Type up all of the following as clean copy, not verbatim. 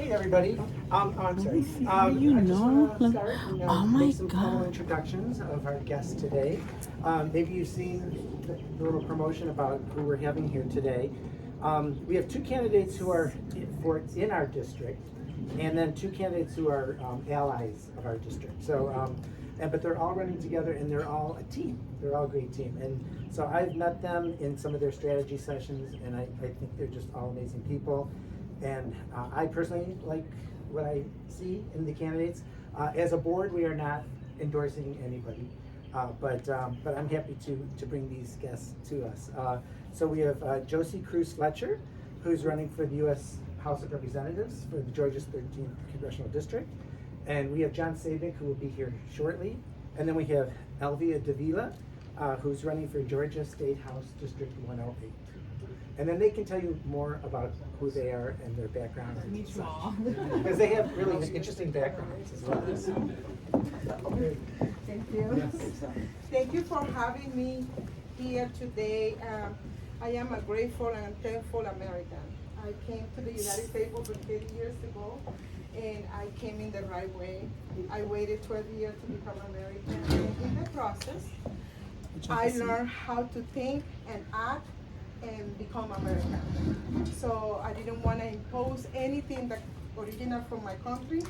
Okay, everybody. I'm sorry. You I just know, want to start and oh my make some formal God. introductions of our guests today. Maybe you've seen the little promotion about who we're having here today. We have two candidates who are in our district, and then two candidates who are allies of our district. So, but they're all running together, and they're all a team. They're all a great team. And so I've met them in some of their strategy sessions, and I think they're just all amazing people. And I personally like what I see in the candidates. As a board, we are not endorsing anybody, but I'm happy to bring these guests to us. So we have Johsie Cruz-Fletcher, who's running for the U.S. House of Representatives for the Georgia's 13th Congressional District. And we have John Sabick, who will be here shortly. And then we have Elvia Davila, who's running for Georgia State House District 108. And then they can tell you more about who they are and their backgrounds. Because they have really interesting backgrounds as well. Thank you. Yes. Thank you for having me here today. I am a grateful and thankful American. I came to the United States over 30 years ago, and I came in the right way. I waited 12 years to become American, and in the process, I learned how to think and act and become American. So I didn't want to impose anything that originated from my country.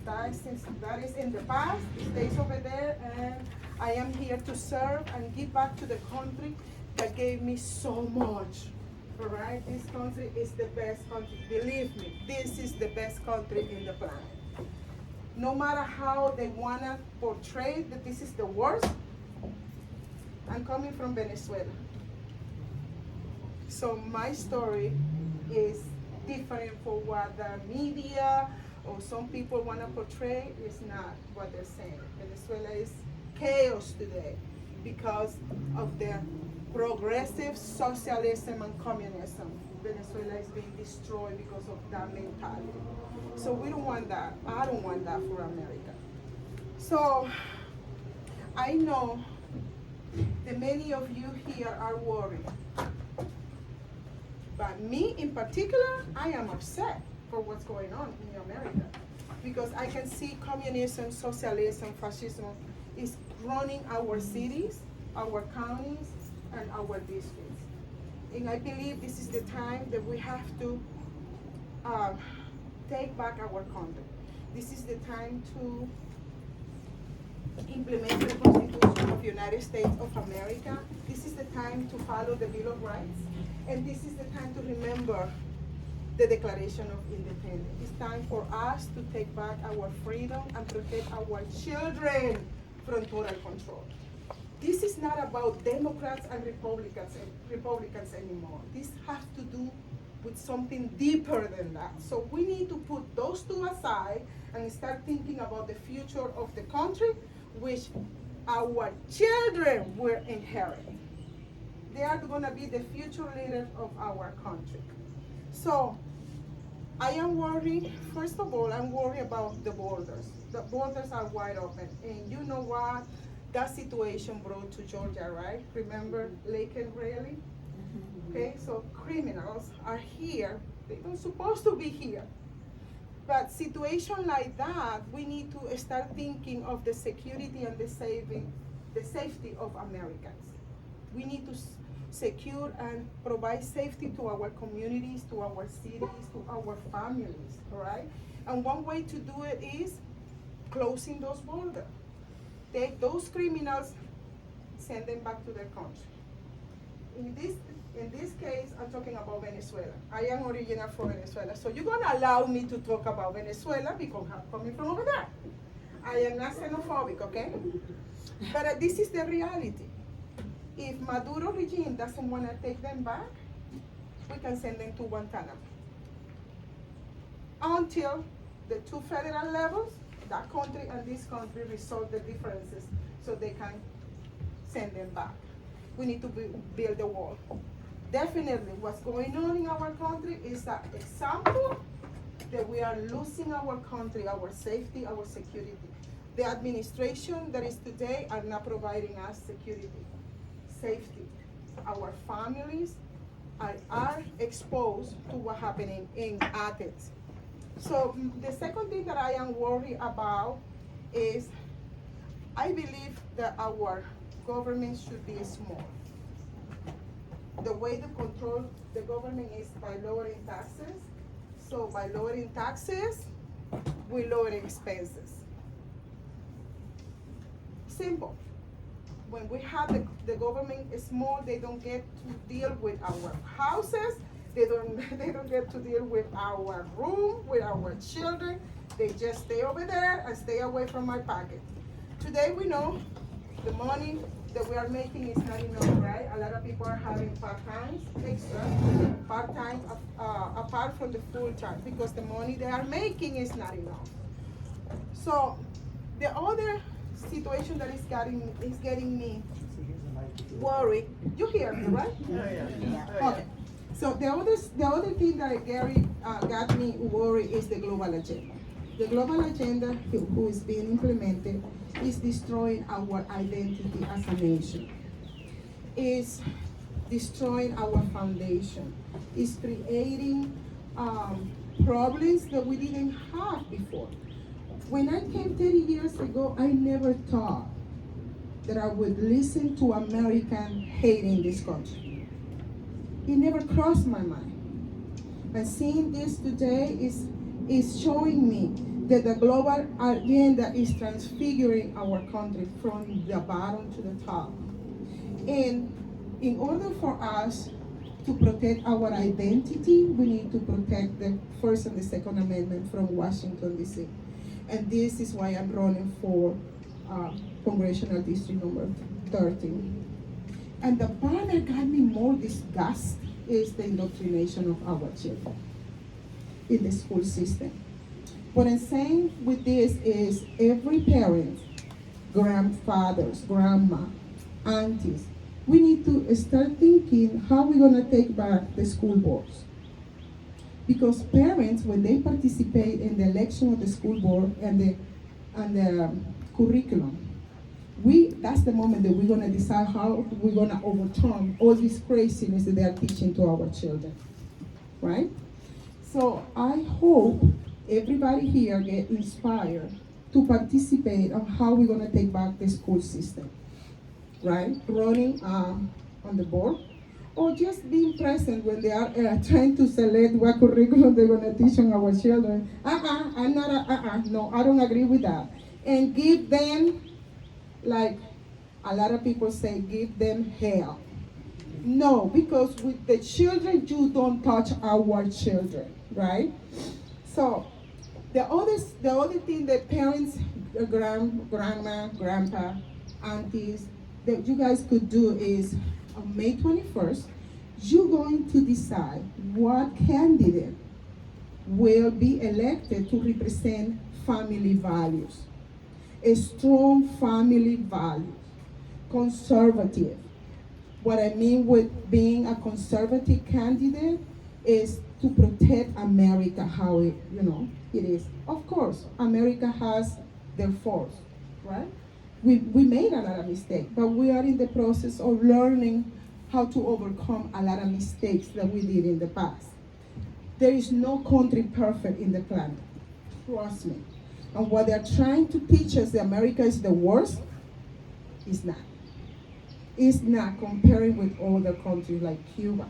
That is in the past, it stays over there, and I am here to serve and give back to the country that gave me so much. All right, this country is the best country. Believe me, this is the best country in the planet. No matter how they want to portray that this is the worst, I'm coming from Venezuela. So my story is different for what the media or some people want to portray. Is not what they're saying. Venezuela is chaos today because of the progressive socialism and communism. Venezuela is being destroyed because of that mentality. So we don't want that. I don't want that for America. So I know that many of you here are worried. But me in particular, I am upset for what's going on in America. Because I can see communism, socialism, fascism is running our cities, our counties, and our districts. And I believe this is the time that we have to take back our country. This is the time to implement the Constitution of the United States of America. This is the time to follow the Bill of Rights. And this is the time to remember the Declaration of Independence. It's time for us to take back our freedom and protect our children from total control. This is not about Democrats and Republicans anymore. This has to do with something deeper than that. So we need to put those two aside and start thinking about the future of the country, which our children will inherit. They are going to be the future leaders of our country. So I am worried, first of all, I'm worried about the borders. The borders are wide open. And you know what that situation brought to Georgia, right? Remember Lake and Raleigh? Okay, so criminals are here. They're not supposed to be here. But situation like that, we need to start thinking of the security and the safety of Americans. We need to secure and provide safety to our communities, to our cities, to our families, all right? And one way to do it is closing those borders. Take those criminals, send them back to their country. In this case, I'm talking about Venezuela. I am original from Venezuela. So you're gonna allow me to talk about Venezuela because I'm coming from over there. I am not xenophobic, okay? But this is the reality. If Maduro regime doesn't want to take them back, we can send them to Guantanamo. Until the two federal levels, that country and this country, resolve the differences so they can send them back. We need to build a wall. Definitely what's going on in our country is an example that we are losing our country, our safety, our security. The administration that is today are not providing us security, safety. Our families are exposed to what's happening in Athens. So the second thing that I am worried about is I believe that our government should be small. The way to control the government is by lowering taxes. So by lowering taxes, we lower expenses. Simple. When we have the government small, they don't get to deal with our houses. They don't get to deal with our room, with our children. They just stay over there and stay away from my pocket. Today we know the money that we are making is not enough, right? A lot of people are having part-time extra, part-time apart from the full-time, because the money they are making is not enough. So the other situation that is getting me worried. You hear me, right? Yeah. Okay. So the other thing that got me worried is the global agenda. The global agenda, who is being implemented, is destroying our identity as a nation. Is destroying our foundation. Is creating problems that we didn't have before. When I came 30 years ago, I never thought that I would listen to American hating this country. It never crossed my mind. And seeing this today is showing me that the global agenda is transfiguring our country from the bottom to the top. And in order for us to protect our identity, we need to protect the First and the Second Amendment from Washington, D.C. And this is why I'm running for Congressional District number 13. And the part that got me more disgust is the indoctrination of our children in the school system. What I'm saying with this is every parent, grandfathers, grandma, aunties, we need to start thinking how we're gonna take back the school boards. Because parents, when they participate in the election of the school board and the curriculum, that's the moment that we're gonna decide how we're gonna overturn all this craziness that they are teaching to our children, right? So I hope everybody here get inspired to participate on how we're gonna take back the school system, right? Running on the board, or just being present when they are trying to select what curriculum they're gonna teach on our children. No, I don't agree with that. And give them, like a lot of people say, give them hell. No, because with the children, you don't touch our children, right? So the other thing that parents, grandma, grandpa, aunties, that you guys could do is on May 21st, you're going to decide what candidate will be elected to represent family values. A strong family values, conservative. What I mean with being a conservative candidate is to protect America how it is. Of course, America has their faults, right? We made a lot of mistakes, but we are in the process of learning how to overcome a lot of mistakes that we did in the past. There is no country perfect in the planet, trust me. And what they're trying to teach us that America is the worst, is not. It's not, comparing with other countries like Cuba,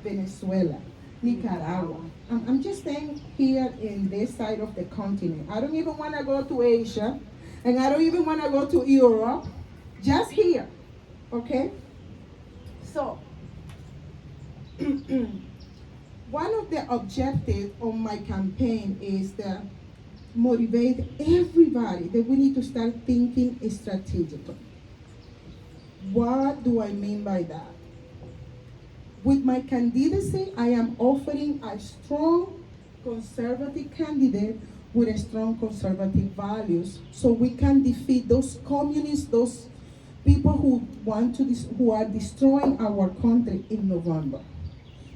Venezuela, Nicaragua. I'm just staying here in this side of the continent. I don't even want to go to Asia, and I don't even want to go to Europe, just here, okay? So, one of the objectives of my campaign is to motivate everybody that we need to start thinking strategically. What do I mean by that? With my candidacy, I am offering a strong conservative candidate with a strong conservative values, so we can defeat those communists, those people who are destroying our country in November.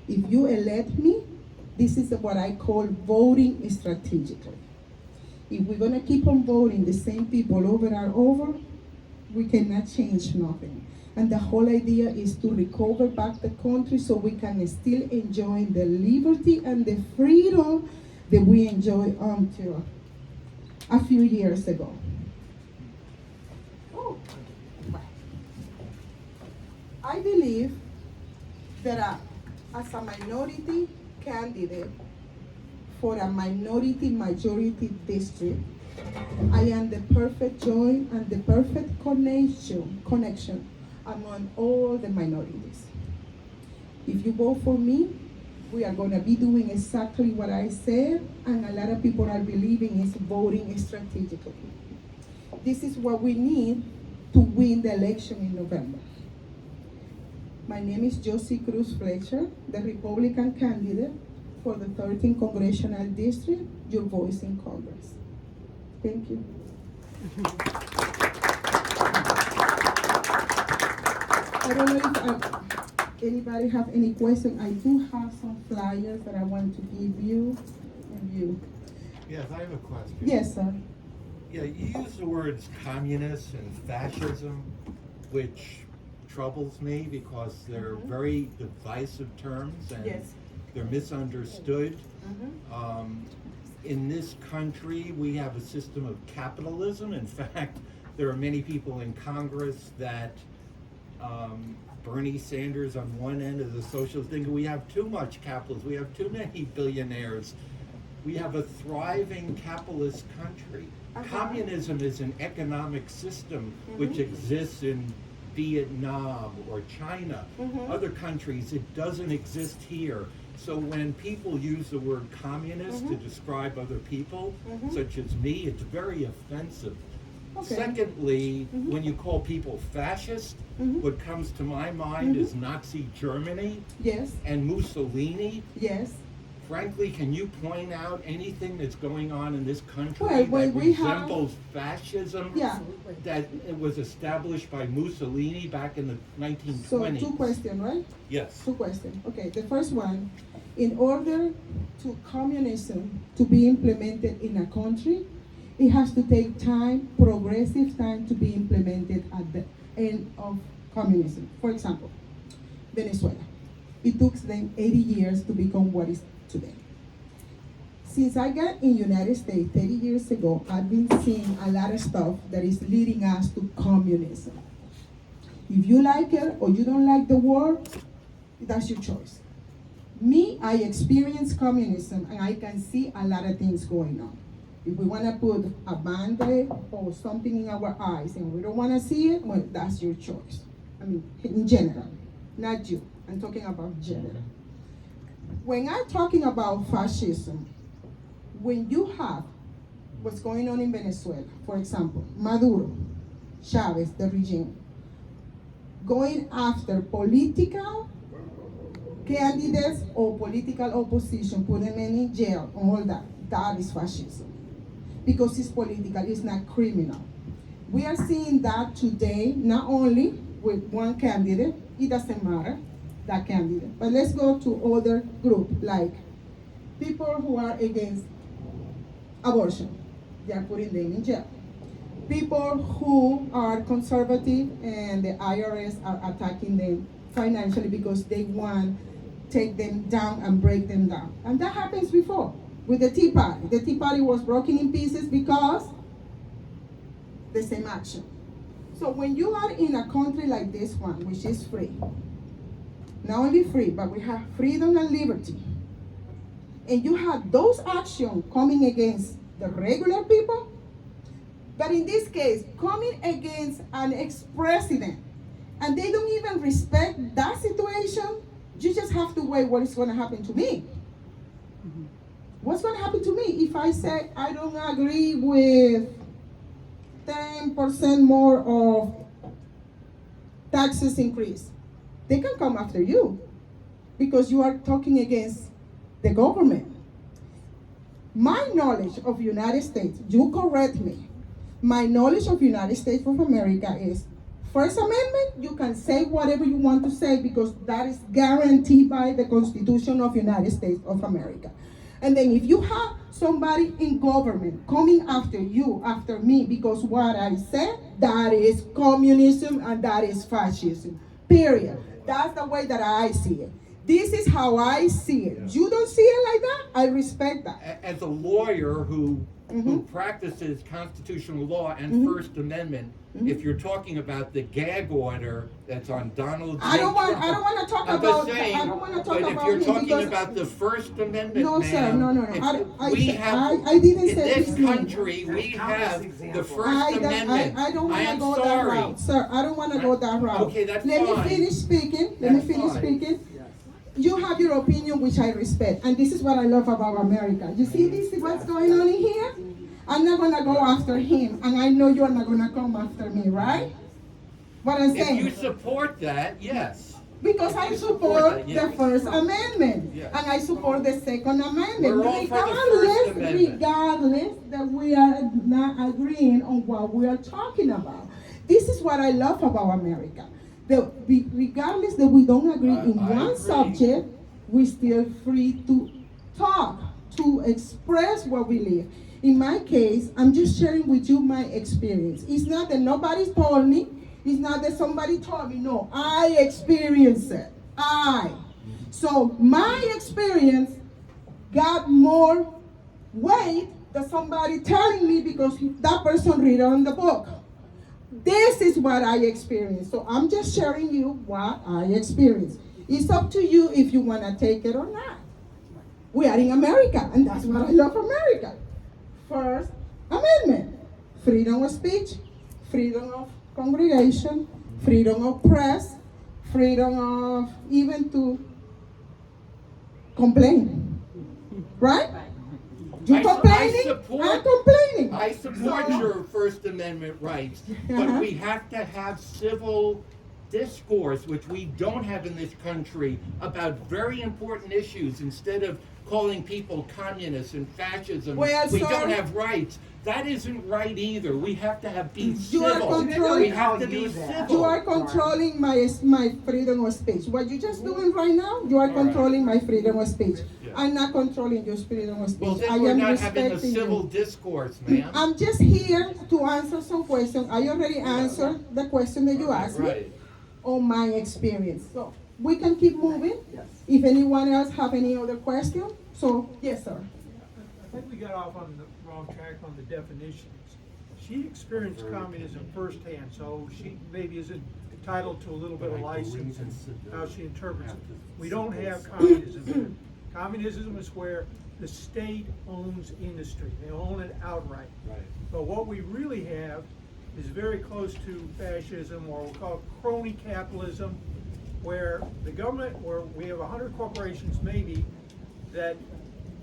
If you elect me, this is what I call voting strategically. If we're gonna keep on voting the same people over and over, we cannot change nothing. And the whole idea is to recover back the country so we can still enjoy the liberty and the freedom that we enjoyed until a few years ago. I believe that as a minority candidate for a minority majority district, I am the perfect joint and the perfect connection among all the minorities. If you vote for me, we are going to be doing exactly what I said, and a lot of people are believing is voting strategically. This is what we need to win the election in November. My name is Johsie Cruz-Fletcher, the Republican candidate for the 13th Congressional District, your voice in Congress. Thank you. I don't know if anybody have any question. I do have some flyers that I want to give you and you. Yes, I have a question. Yes, sir. Yeah, you use the words communist and fascism, which troubles me because they're very divisive terms and Yes. they're misunderstood. In this country, we have a system of capitalism. In fact, there are many people in Congress that Bernie Sanders on one end of the socialist thing, we have too much capitalism, we have too many billionaires. We have a thriving capitalist country. Communism is an economic system which exists in Vietnam or China. Other countries, it doesn't exist here. So when people use the word communist to describe other people, such as me, it's very offensive. Okay. Secondly, when you call people fascist, what comes to my mind is Nazi Germany Yes. and Mussolini. Yes. Frankly, can you point out anything that's going on in this country Well, that when we have- resembles fascism Yeah. that it was established by Mussolini back in the So 1920s? two questions, right? Yes. Two questions. Okay, the first one, in order to communism to be implemented in a country, it has to take time, progressive time to be implemented at the end of communism. For example, Venezuela. It took them 80 years to become what is today. Since I got in United States 30 years ago, I've been seeing a lot of stuff that is leading us to communism. If you like it or you don't like the word, that's your choice. Me, I experienced communism and I can see a lot of things going on. If we want to put a Band-Aid or something in our eyes and we don't want to see it, well, that's your choice. I mean, in general, not you. I'm talking about general. When I'm talking about fascism, when you have what's going on in Venezuela, for example, Maduro, Chavez, the regime, going after political candidates or political opposition, put them in jail, all that, that is fascism. Because it's political, it's not criminal. We are seeing that today, not only with one candidate, it doesn't matter, that candidate. But let's go to other group, like people who are against abortion, they are putting them in jail. People who are conservative and the IRS are attacking them financially because they want to take them down and break them down. And that happens before with the Tea Party. The Tea Party was broken in pieces because the same action. So when you are in a country like this one, which is free, not only free, but we have freedom and liberty, and you have those actions coming against the regular people, but in this case, coming against an ex-president, and they don't even respect that situation, you just have to wait what is going to happen to me. What's going to happen to me if I say I don't agree with 10% more of taxes increase? They can come after you because you are talking against the government. My knowledge of United States, you correct me, my knowledge of United States of America is First Amendment, you can say whatever you want to say because that is guaranteed by the Constitution of United States of America. And then if you have somebody in government coming after you, after me, because what I said, that is communism and that is fascism, period. That's the way that I see it. This is how I see it. Yeah. You don't see it like that? I respect that. As a lawyer who Mhm. practices constitutional law and Mhm. First Amendment, if you're talking about the gag order that's on Donald J. I don't want Trump, to talk I'm about. just saying, I don't want to talk but about if you're him talking because about the First Amendment, no, sir, ma'am, no. if I we said- have, I didn't in say this his name. country, we There's countless have the examples. First Amendment. I don't want to am go that sorry. route, sir. I don't want to go that route. Okay, that's Let fine. me finish speaking. That's fine. Yes. You have your opinion, which I respect, and this is what I love about America. You see this, what's going on in here? I'm not gonna go after him, and I know you're not gonna come after me, right? What I'm If saying. you support that, yes. Because I support yeah. the First Amendment, Yeah. and I support the Second Amendment. We're all for the First Amendment. Regardless that we are not agreeing on what we are talking about. This is what I love about America. Regardless that we don't agree in I one agree. subject, we're still free to talk, to express what we live. In my case, I'm just sharing with you my experience. It's not that nobody told me. It's not that somebody told me. No, I experienced it. So my experience got more weight than somebody telling me because that person read it on the book. This is what I experienced. So I'm just sharing you what I experienced. It's up to you if you want to take it or not. We are in America, and that's what I love America. First Amendment, freedom of speech, freedom of congregation, freedom of press, freedom of even to complain. Right? You complaining? I'm complaining. I support your First Amendment rights, but we have to have civil discourse, which we don't have in this country, about very important issues instead of calling people communists and fascism. Well, we sir, don't have rights. That isn't right either. We have to have be You are civil. controlling- We have to be you civil. are controlling my freedom of speech. What you're just doing right now, you are All right. controlling my freedom of speech. Yeah. I'm not controlling your freedom of speech. Well, I then we're am not having a respecting civil you. discourse, ma'am. I'm just here to answer some questions. I already answered the question that you asked me Right. on my experience. So we can keep moving. Yes. If anyone else have any other question, so yes, sir. I think we got off on the wrong track on the definitions. She experienced communism firsthand, so she maybe is entitled to a little bit of license in how she interprets it. We don't have communism here. Communism is where the state owns industry. They own it outright. Right. But what we really have is very close to fascism, or we'll call it crony capitalism, where the government, where we have 100 corporations maybe that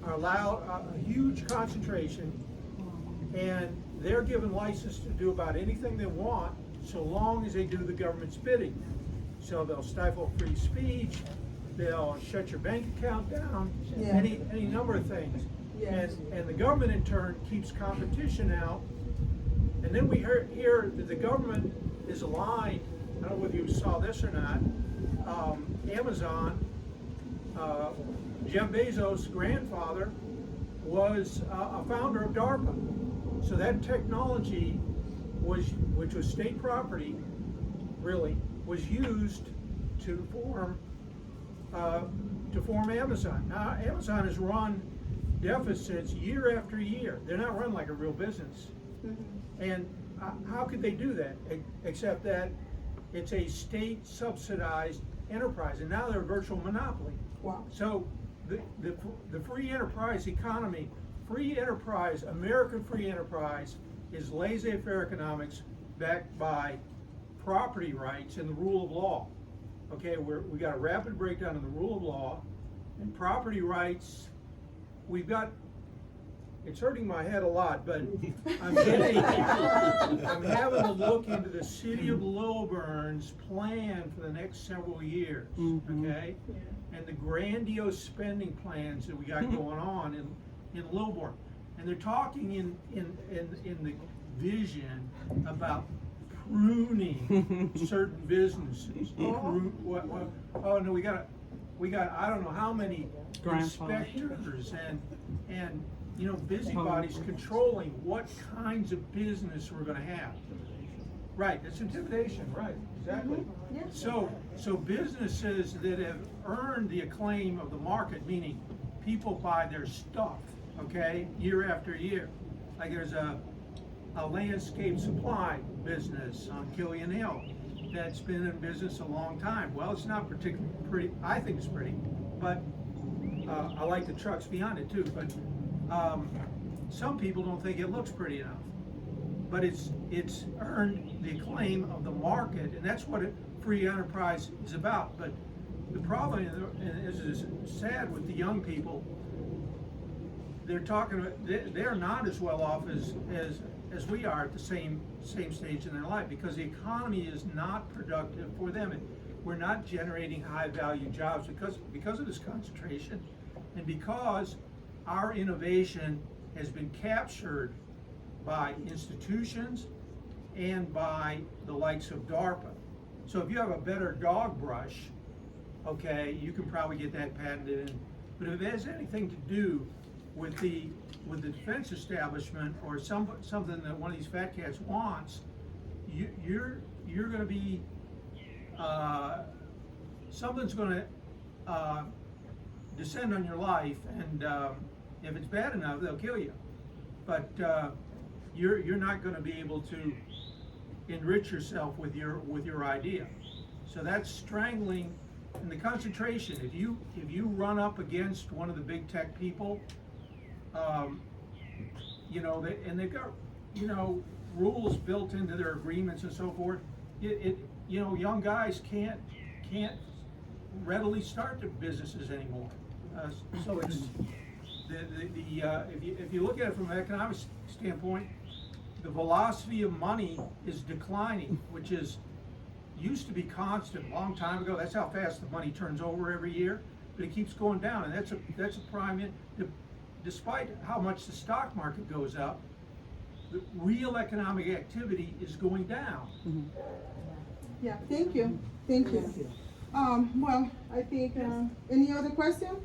are allowed a huge concentration, and they're given license to do about anything they want so long as they do the government's bidding. So they'll stifle free speech, they'll shut your bank account down, Yeah. any number of things. Yes. And the government in turn keeps competition out. And then we hear that the government is aligned, I don't know whether you saw this or not, Amazon, Jeff Bezos' grandfather was a founder of DARPA. So that technology which was state property, really, was used to form Amazon. Now, Amazon has run deficits year after year. They're not run like a real business. And how could they do that, except that it's a state subsidized enterprise, and now they're a virtual monopoly. Wow. So the free enterprise economy, free enterprise, American free enterprise, is laissez-faire economics backed by property rights and the rule of law. Okay, we got a rapid breakdown of the rule of law and property rights. We've got, it's hurting my head a lot, but I'm having to look into the city of Lilburn's plan for the next several years, okay? And the grandiose spending plans that we got going on in Lilburn. And they're talking in the vision about pruning certain businesses. Oh no, we got I don't know how many inspectors and busybodies controlling what kinds of business we're going to have. Right, it's intimidation, right, exactly. Yeah. So businesses that have earned the acclaim of the market, meaning people buy their stuff, okay, year after year. Like there's a landscape supply business on Killian Hill that's been in business a long time. Well, it's not particularly pretty, I think it's pretty, but I like the trucks behind it too, but some people don't think it looks pretty enough. But it's earned the acclaim of the market, and that's what free enterprise is about. But the problem is sad with the young people. They're talking about, they're not as well off as we are at the same stage in their life, because the economy is not productive for them. And we're not generating high value jobs because of this concentration, and because our innovation has been captured by institutions and by the likes of DARPA. So if you have a better dog brush, okay, you can probably get that patented in. But if it has anything to do with the defense establishment or something that one of these fat cats wants, you're going to be something's going to descend on your life, and if it's bad enough, they'll kill you. But you're not going to be able to enrich yourself with your idea. So that's strangling. And the concentration, if you run up against one of the big tech people, you know, they've got, you know, rules built into their agreements and so forth. You know, young guys can't readily start their businesses anymore. So it's if you look at it from an economic standpoint, the velocity of money is declining, which used to be constant a long time ago. That's how fast the money turns over every year, but it keeps going down, and that's a prime. Despite how much the stock market goes up, the real economic activity is going down. Yeah, thank you. Well, I think, any other question?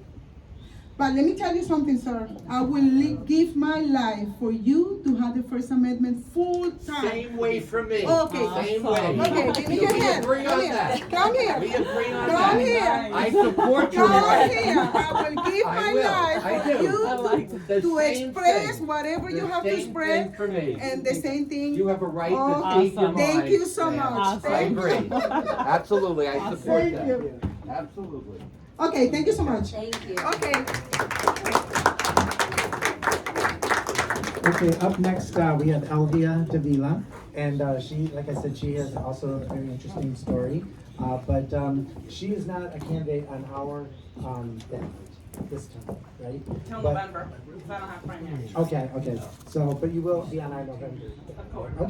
But let me tell you something, sir. I will give my life for you to have the First Amendment full time. Same way for me. Okay. Same way. Okay, give me your We hand. agree on that. Come here. We agree on Come that. here. I support you. Come here. I will give I my will. life I for do. you The to same express thing. whatever you The have to same express. thing for me. And the same thing. You have a right to Oh, speak your mind. thank you so ma'am. much. I Thank agree. you. Absolutely, I support Thank that. you. Absolutely. Okay, thank you so much. Thank you. Okay. Okay, up next, we have Elvia Davila, and she, like I said, she has also a very interesting story, but she is not a candidate on our ballot this time, right? Till But- November, because I don't have primaries. Okay, so, but you will be on our November. Of course. Okay.